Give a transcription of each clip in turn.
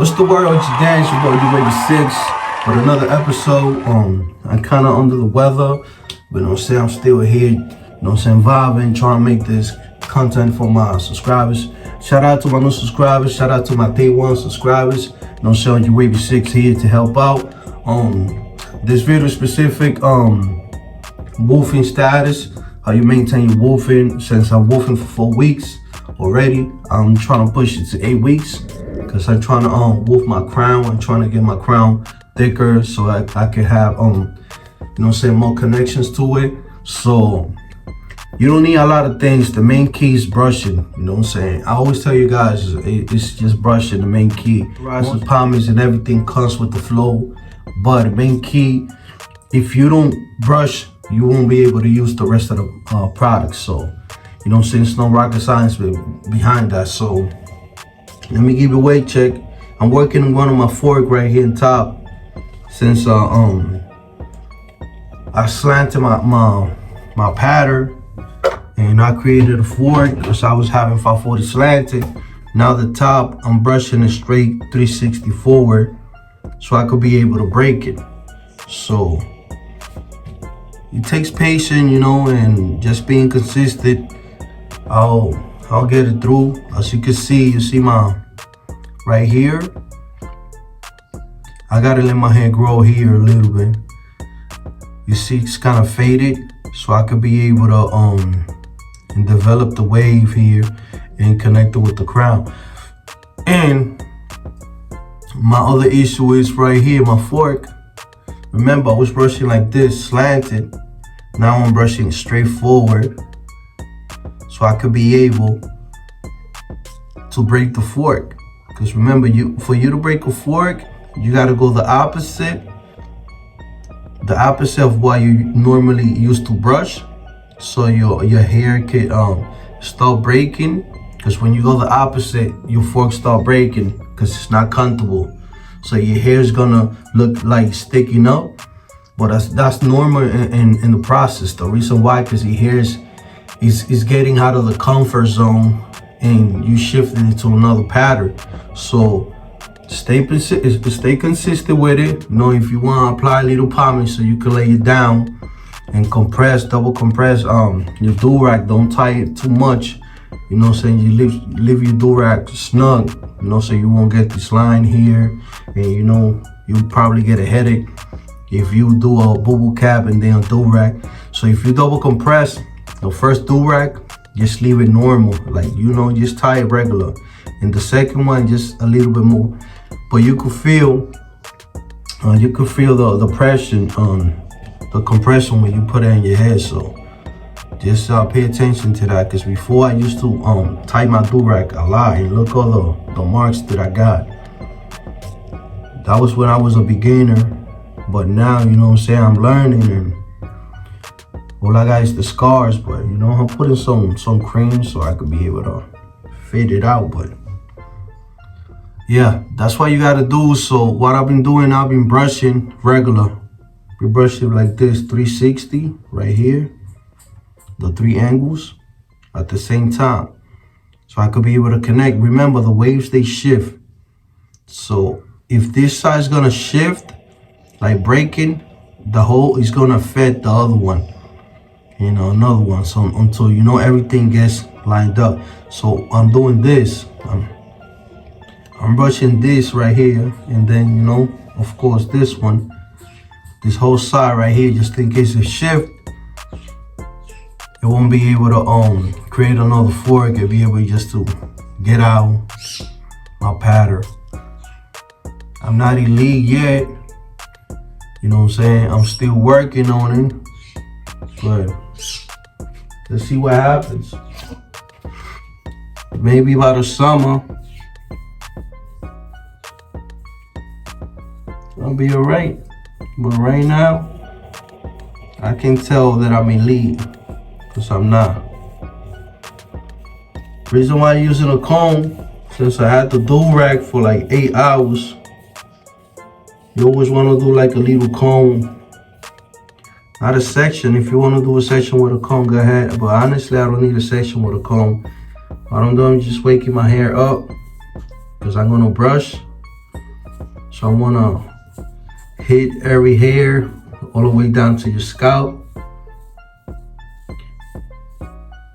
What's the word? It's your dad, it's your boy D-Baby6 with another episode. I'm kind of under the weather, but you know what I'm saying, I'm still here, you know what I'm saying, vibing, trying to make this content for my subscribers. Shout out to my new subscribers, shout out to my day one subscribers. You know what I'm saying, D-Baby6 here to help out. This video specific, wolfing status, how you maintain your wolfing. Since I'm wolfing for 4 weeks already, I'm trying to push it to 8 weeks. Because I'm trying to wolf my crown. I'm trying to get my crown thicker so I can have you know what I'm saying, more connections to it. So you don't need a lot of things. The main key is brushing. You know what I'm saying? I always tell you guys it's just brushing, the main key. Rises, pomades, and everything comes with the flow. But the main key, if you don't brush, you won't be able to use the rest of the products. So you know what I'm saying? There's no rocket science behind that. So let me give you a weight check. I'm working on one of my fork right here on top. Since I slanted my pattern and I created a fork because I was having 540 slanted. Now the top, I'm brushing it straight 360 forward so I could be able to break it. So it takes patience, you know, and just being consistent. I'll get it through. As you can see, you see my right here. I gotta let my hair grow here a little bit. You see, it's kind of faded, so I could be able to and develop the wave here and connect it with the crown. And my other issue is right here, my fork. Remember, I was brushing like this, slanted. Now I'm brushing straight forward, so I could be able to break the fork. Because remember, for you to break a fork, you gotta go the opposite of what you normally used to brush, so your hair can start breaking. Because when you go the opposite, your fork start breaking because it's not comfortable. So your hair is gonna look like sticking up, but that's normal in the process. The reason why, because your hair is getting out of the comfort zone and you shifting it to another pattern. So stay consistent with it. You know, if you want to apply a little pomade so you can lay it down and compress, double compress your do-rag. Don't tie it too much. You know what I'm saying? You leave your do-rag snug, you know, so you won't get this line here. And you know, you'll probably get a headache if you do a boo-boo cap and then a do-rag. So if you double compress the first do-rag, just leave it normal, like, you know, just tie it regular. And the second one, just a little bit more. But you could feel the pressure on the compression when you put it in your head. So just pay attention to that, because before I used to tie my do-rag a lot, and look all the marks that I got. That was when I was a beginner, but now, you know what I'm saying, I'm learning, and all I got is the scars. But you know, I'm putting some cream so I could be able to fade it out. But yeah, that's what you gotta do. So what I've been doing, I've been brushing regular. We brush it like this, 360 right here, the 3 angles at the same time, so I could be able to connect. Remember, the waves, they shift. So if this side is gonna shift, like breaking, the whole is gonna affect the other one, you know, another one. So until, you know, everything gets lined up. So I'm doing this. I'm brushing this right here, and then, you know, of course, this one, this whole side right here, just in case it shift, it won't be able to create another fork. It'll be able just to get out my pattern. I'm not elite yet, you know what I'm saying? I'm still working on it, but let's see what happens. Maybe by the summer, I'll be alright. But right now, I can tell that I'm elite, because I'm not. Reason why I'm using a comb, since I had the do-rag for like 8 hours, you always want to do like a little comb. Not a section. If you want to do a section with a comb, go ahead. But honestly, I don't need a section with a comb. What I'm doing is just waking my hair up, because I'm going to brush So I wanna hit every hair all the way down to your scalp.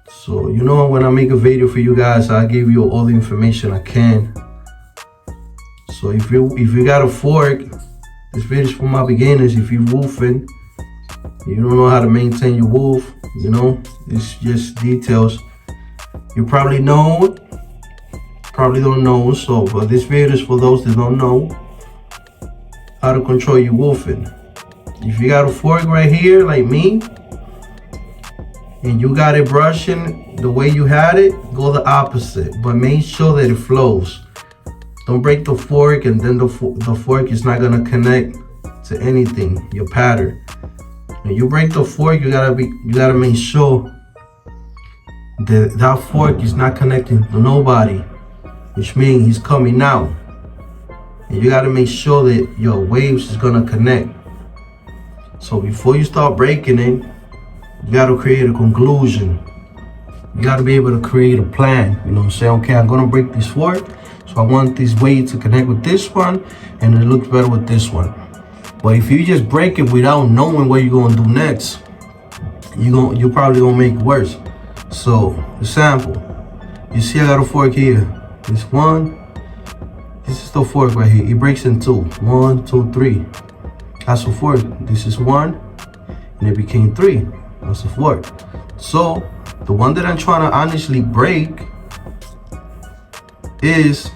So you know, when I make a video for you guys, I give you all the information I can. So if you got a fork, this video is for my beginners. If you're woofing, you don't know how to maintain your woof, you know, it's just details. You probably know, probably don't know. So, but this video is for those that don't know how to control your woofing. If you got a fork right here, like me, and you got it brushing the way you had it, go the opposite, but make sure that it flows. Don't break the fork, and then the fork is not gonna connect to anything, your pattern. When you break the fork, you gotta make sure that fork is not connecting to nobody, which means he's coming out. And you gotta make sure that your waves is gonna connect. So before you start breaking it, you gotta create a conclusion. You gotta be able to create a plan. You know what I'm saying? Okay, I'm gonna break this fork, so I want this wave to connect with this one, and it looks better with this one. But if you just break it without knowing what you're gonna do next, you're probably gonna make it worse. So, example, you see I got a fork here. This one, this is the fork right here. It breaks in two. 1, 2, 3. That's a fork. This is 1, and it became 3. That's a fork. So, the one that I'm trying to honestly break is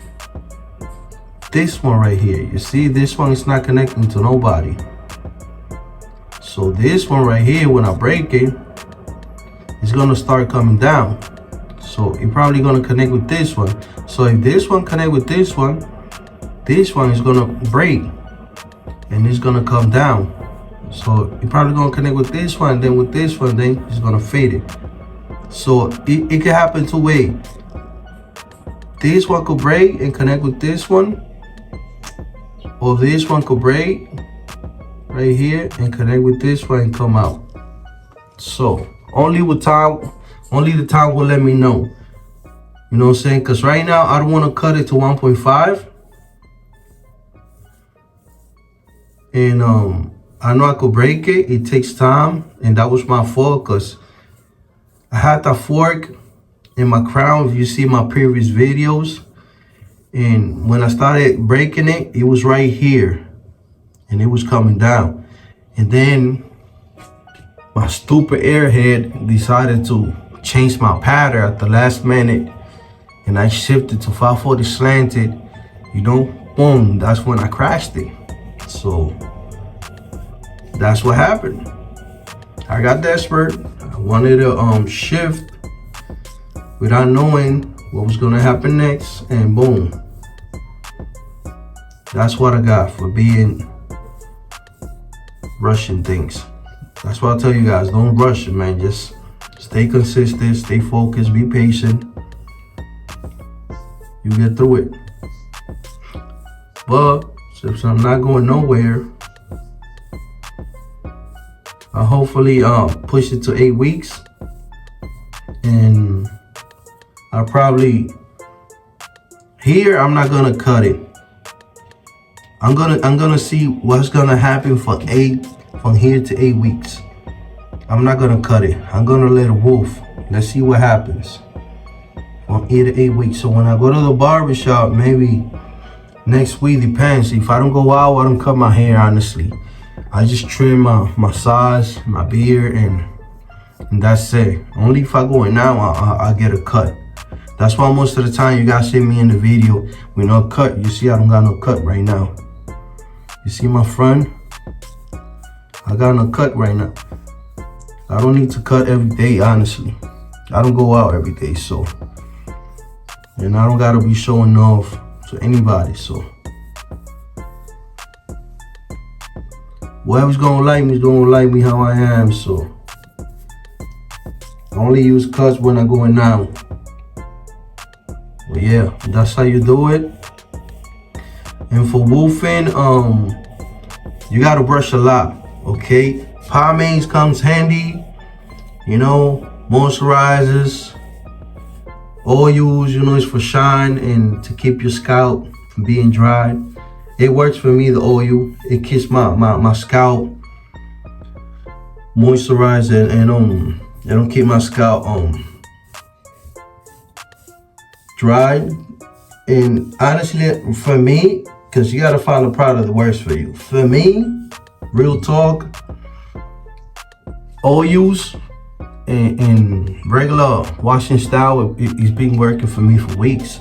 this one right here. You see, this one is not connecting to nobody. So this one right here, when I break it, it's gonna start coming down. So it's probably gonna connect with this one. So if this one connect with this one is gonna break, and it's gonna come down. So you're probably gonna connect with this one, then with this one, then it's gonna fade it. So it can happen two ways. This one could break and connect with this one, or this one could break right here and connect with this one and come out. So only the time will let me know. You know what I'm saying? Because right now I don't want to cut it to 1.5. And I know I could break it. It takes time, and that was my fault because I had that fork in my crown. If you see my previous videos, and when I started breaking it, it was right here, and it was coming down. And then my stupid airhead decided to change my pattern at the last minute, and I shifted to 540 slanted. You know, boom, that's when I crashed it. So that's what happened. I got desperate. I wanted to shift without knowing what was gonna happen next, and boom. That's what I got for being rushing things. That's what I tell you guys, don't rush it, man. Just stay consistent, stay focused, be patient. You get through it. But since I'm not going nowhere, I hopefully push it to 8 weeks, and I probably here I'm not gonna cut it. I'm gonna see what's gonna happen from here to 8 weeks. I'm not gonna cut it. I'm gonna let it woof. Let's see what happens from 8 to 8 weeks. So when I go to the barbershop, maybe next week, depends. If I don't go out, I don't cut my hair, honestly. I just trim my size, my beard, and that's it. Only if I go in now, I get a cut. That's why most of the time you guys see me in the video with no cut. You see I don't got no cut right now. You see my front? I got no cut right now. I don't need to cut every day, honestly. I don't go out every day, so. And I don't gotta be showing off to anybody, so. Whoever's gonna like me is gonna like me how I am, so. I only use cuts when I go in now. But yeah, that's how you do it. And for woofing, you gotta brush a lot, okay? Pomades comes handy, you know, moisturizers, oils, you know, it's for shine and to keep your scalp from being dry. It works for me, the oil. It keeps my scalp moisturized and it don't keep my scalp dry. And honestly, for me, because you gotta find a product that works for you. For me, real talk, oils and regular washing style, it's been working for me for weeks.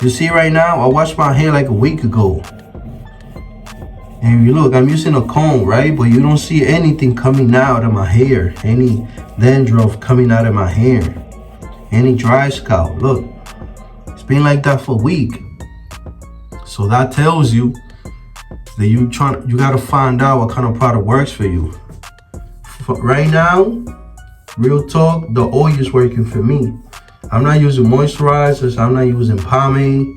You see right now, I washed my hair like a week ago. And you look, I'm using a comb, right? But you don't see anything coming out of my hair. Any dandruff coming out of my hair. Any dry scalp. Look, it's been like that for a week. So that tells you that you gotta find out what kind of product works for you. Right now, real talk, the oil is working for me. I'm not using moisturizers. I'm not using pomade.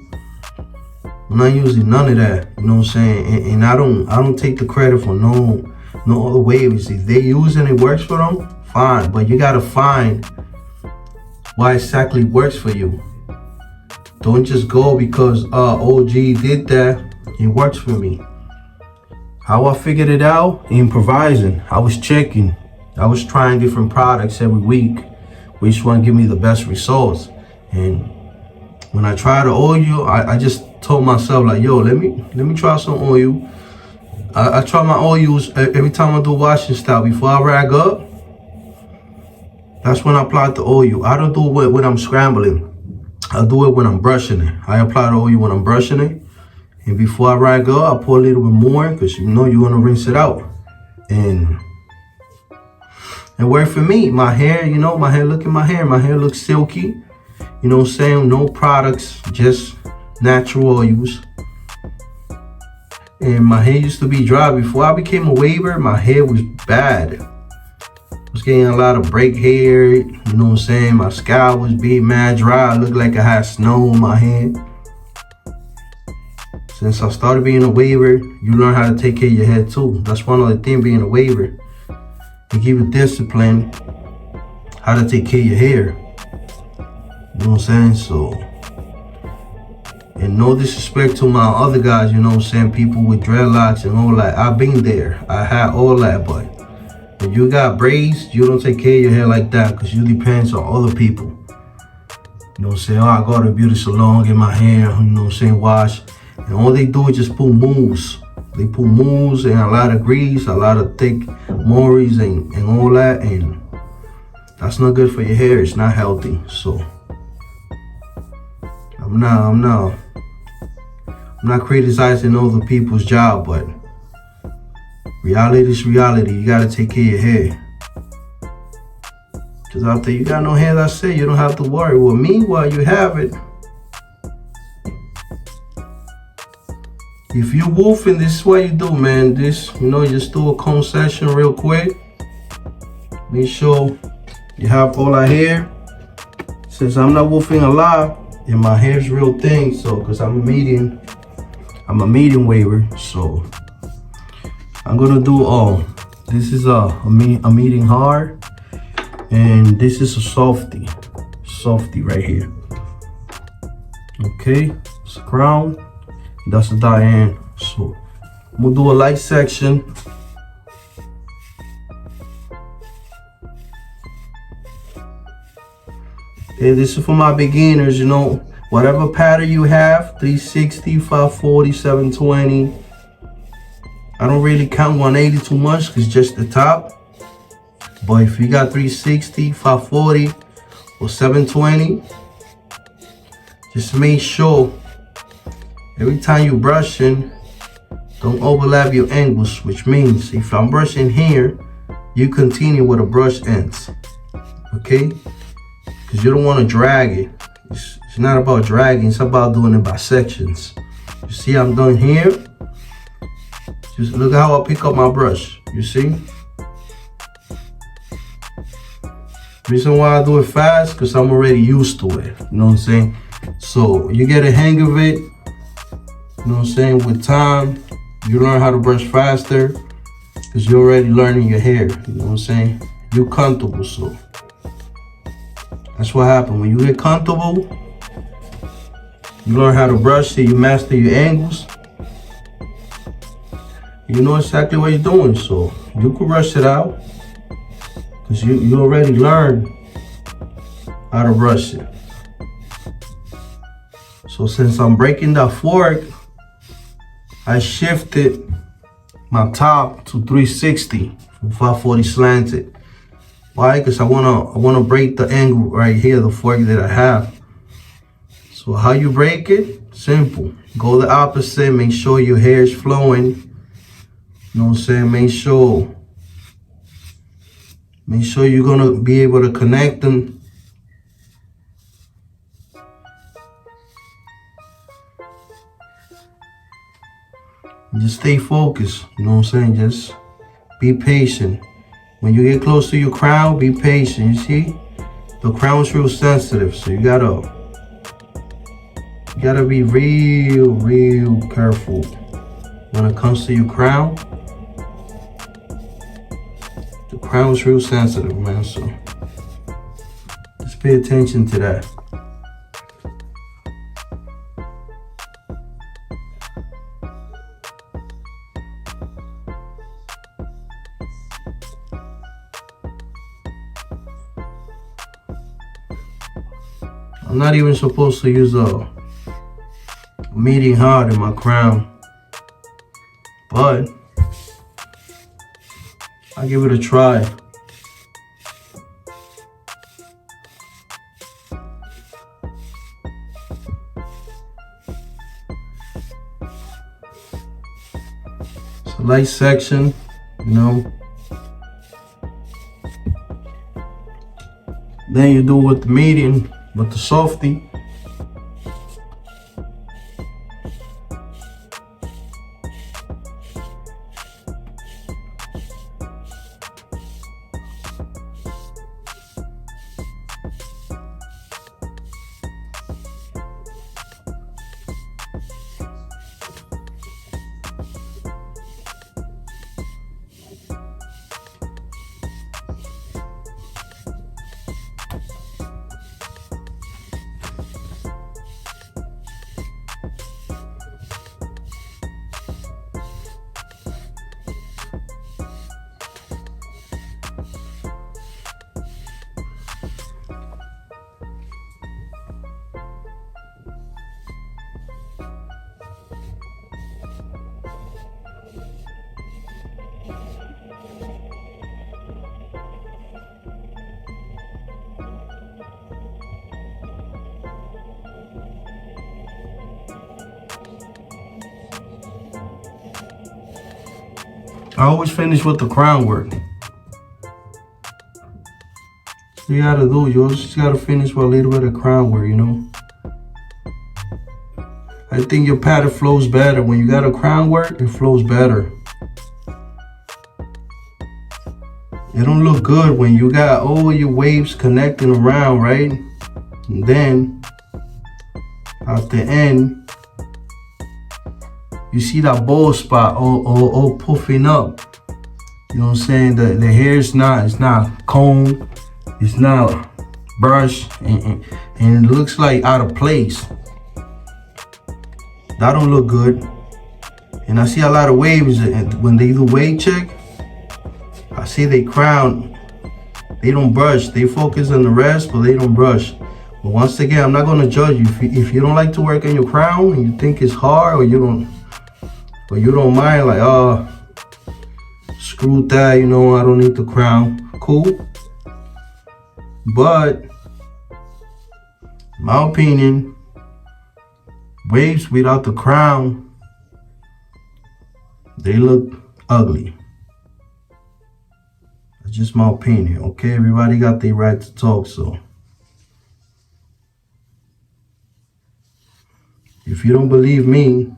I'm not using none of that. You know what I'm saying? And I don't take the credit for no other ways. If they use and it works for them, fine. But you gotta find why exactly works for you. Don't just go because OG did that. It works for me. How I figured it out? Improvising. I was checking. I was trying different products every week. Which one give me the best results? And when I tried the oil, I just told myself like, yo, let me try some oil. I try my oils every time I do washing style. Before I rag up, that's when I apply the oil. I don't do it when I'm scrambling. I do it when I'm brushing it. I apply the oil when I'm brushing it. And before I rag up, I pour a little bit more because you know you want to rinse it out. And it worked for me. My hair, look at my hair. My hair looks silky. You know what I'm saying? No products, just natural oils. And my hair used to be dry. Before I became a waver, my hair was bad. I was getting a lot of break hair. You know what I'm saying? My scalp was being mad dry. I looked like I had snow on my head. Since I started being a waver, you learn how to take care of your hair too. That's one of the things being a waver. They give you discipline, how to take care of your hair. You know what I'm saying? So, and no disrespect to my other guys, you know what I'm saying? People with dreadlocks and all that. I've been there. I had all that, but when you got braids, you don't take care of your hair like that because you depends on other people. You know what I'm saying? Oh, I go to a beauty salon, get my hair, you know what I'm saying, wash. And all they do is just put mousse. They put mousse and a lot of grease, a lot of thick mores and all that. And that's not good for your hair. It's not healthy. So I'm not criticizing other people's job, but reality is reality. You gotta take care of your hair. Because after you got no hair, that's it. You don't have to worry. Well, meanwhile, you have it. If you woofing, this is what you do, man. Just do a comb session real quick. Make sure you have all that hair. Since I'm not woofing a lot, and my hair's real thin, so because I'm a medium waver, so I'm gonna do this is a medium hard, and this is a softy right here. Okay, it's a crown. That's the Diane. So I'm gonna do a light section. Okay, this is for my beginners, whatever pattern you have, 360, 540, 720. I don't really count 180 too much because it's just the top. But if you got 360, 540, or 720, just make sure every time you're brushing, don't overlap your angles, which means if I'm brushing here, you continue where the brush ends, okay? Because you don't want to drag it. It's not about dragging, it's about doing it by sections. You see I'm doing here? Just look at how I pick up my brush, you see? Reason why I do it fast, because I'm already used to it, you know what I'm saying? So you get a hang of it. You know what I'm saying? With time, you learn how to brush faster because you're already learning your hair. You know what I'm saying? You're comfortable, so that's what happens. When you get comfortable, you learn how to brush till you master your angles. You know exactly what you're doing, so you can rush it out. Because you already learned how to rush it. So since I'm breaking that fork, I shifted my top to 360 from 540 slanted. Why? Because I wanna break the angle right here, the fork that I have. So how you break it? Simple. Go the opposite. Make sure your hair is flowing. You know what I'm saying? Make sure you're gonna be able to connect them. Just stay focused, you know what I'm saying? Just be patient. When you get close to your crown, be patient. You see, the crown's real sensitive, so you gotta be real careful when it comes to your crown. The crown's real sensitive, man, so just pay attention to that. I'm not even supposed to use a medium hard in my crown, but I'll give it a try. It's a light section, you know. Then you do with the medium. With the softy, I always finish with the crown work. You gotta do, you just gotta finish with a little bit of crown work, you know. I think your pattern flows better. When you got a crown work, it flows better. It don't look good when you got all your waves connecting around, right? And then, at the end, you see that bald spot all puffing up. You know what I'm saying? The hair is it's not combed, it's not brushed, and it looks like out of place. That don't look good. And I see a lot of waves when they do wave check. I see they crown, they don't brush. They focus on the rest, but they don't brush. But once again, I'm not gonna judge you. If you don't like to work on your crown and you think it's hard, or you don't mind, like, oh, screw that, you know, I don't need the crown. Cool. But, in my opinion, waves without the crown, they look ugly. That's just my opinion, okay? Everybody got their right to talk, so. If you don't believe me,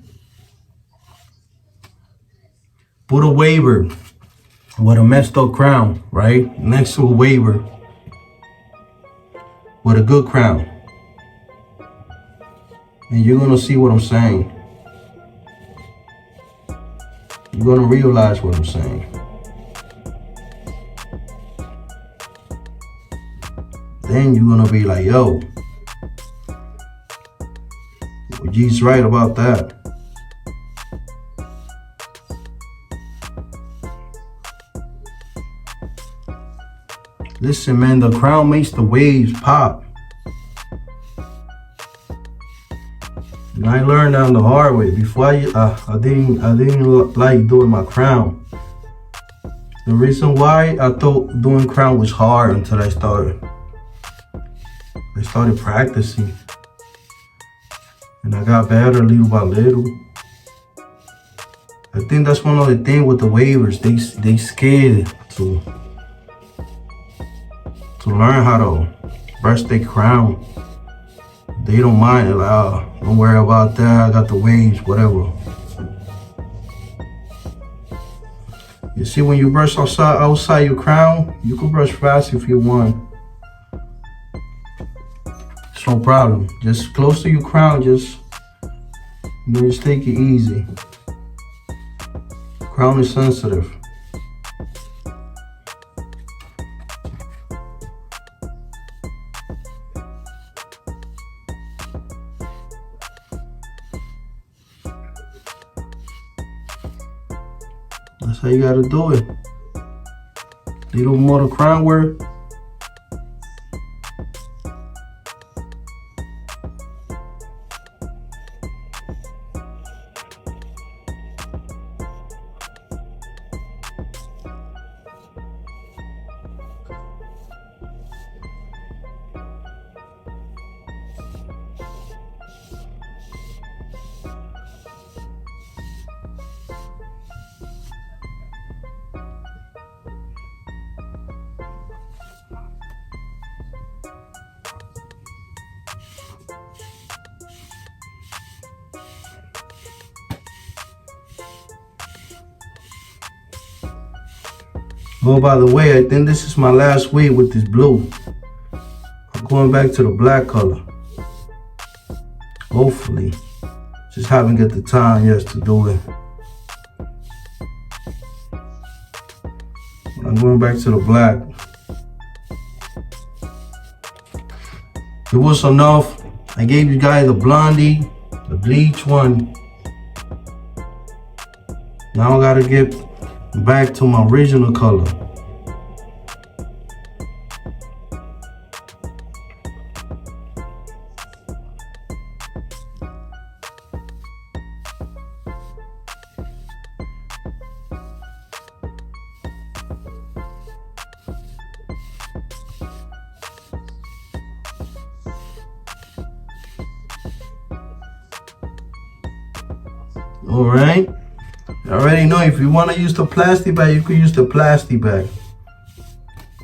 put a waiver with a messed up crown, right? Next to a waiver with a good crown. And you're gonna see what I'm saying. You're gonna realize what I'm saying. Then you're gonna be like, yo, G's right about that. Listen, man, the crown makes the waves pop. And I learned that the hard way. Before I didn't like doing my crown. The reason why I thought doing crown was hard until I started practicing. And I got better little by little. I think that's one of the things with the wavers. They scared to learn how to brush their crown. They don't mind it, like, oh, don't worry about that, I got the waves, whatever. You see, when you brush outside your crown, you can brush fast if you want. It's no problem. Just close to your crown, just take it easy. Crown is sensitive. That's how you gotta do it. Little more the crown work. Oh, by the way, I think this is my last wave with this blue. I'm going back to the black color. Hopefully. Just haven't got the time yet to do it. But I'm going back to the black. It was enough. I gave you guys the blondie, the bleach one. Now I gotta get back to my original color. All right. I already know if you want to use the plastic bag, you can use the plastic bag.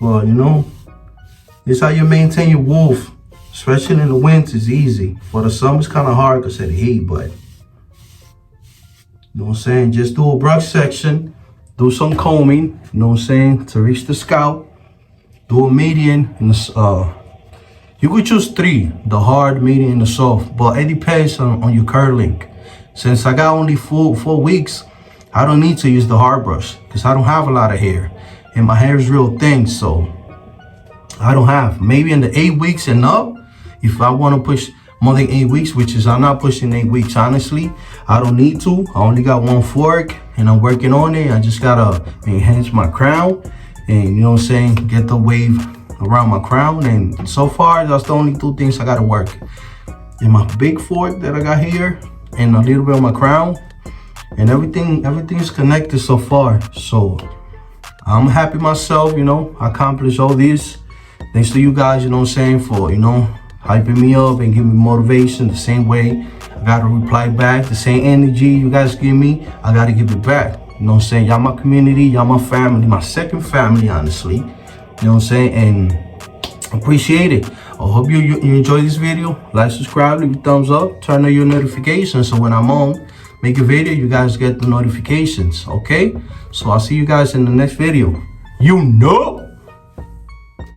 Well, you know, this is how you maintain your wolf, especially in the winter. It's easy. For the summer, it's kind of hard because of the heat, but you know what I'm saying? Just do a brush section, do some combing, you know what I'm saying, to reach the scalp. Do a median and you could choose 3, the hard, medium, and the soft, but it depends on your curling. Since I got only 4 weeks, I don't need to use the hard brush because I don't have a lot of hair and my hair is real thin, so I don't have. Maybe in the 8 weeks and up, if I want to push more than 8 weeks, which is I'm not pushing 8 weeks, honestly. I don't need to. I only got 1 fork and I'm working on it. I just gotta enhance my crown and, you know what I'm saying, get the wave around my crown. And so far, that's the only 2 things I gotta work. And my big fork that I got here and a little bit of my crown, and everything's connected so far. So I'm happy myself, you know, I accomplished all this. Thanks to you guys, you know what I'm saying, for, you know, hyping me up and giving me motivation the same way. I gotta reply back, the same energy you guys give me, I gotta give it back. You know what I'm saying? Y'all my community, y'all my family, my second family, honestly. You know what I'm saying? And appreciate it. I hope you enjoy this video. Like, subscribe, leave a thumbs up, turn on your notifications so when I'm on, make a video, you guys get the notifications, okay? So I'll see you guys in the next video. You know.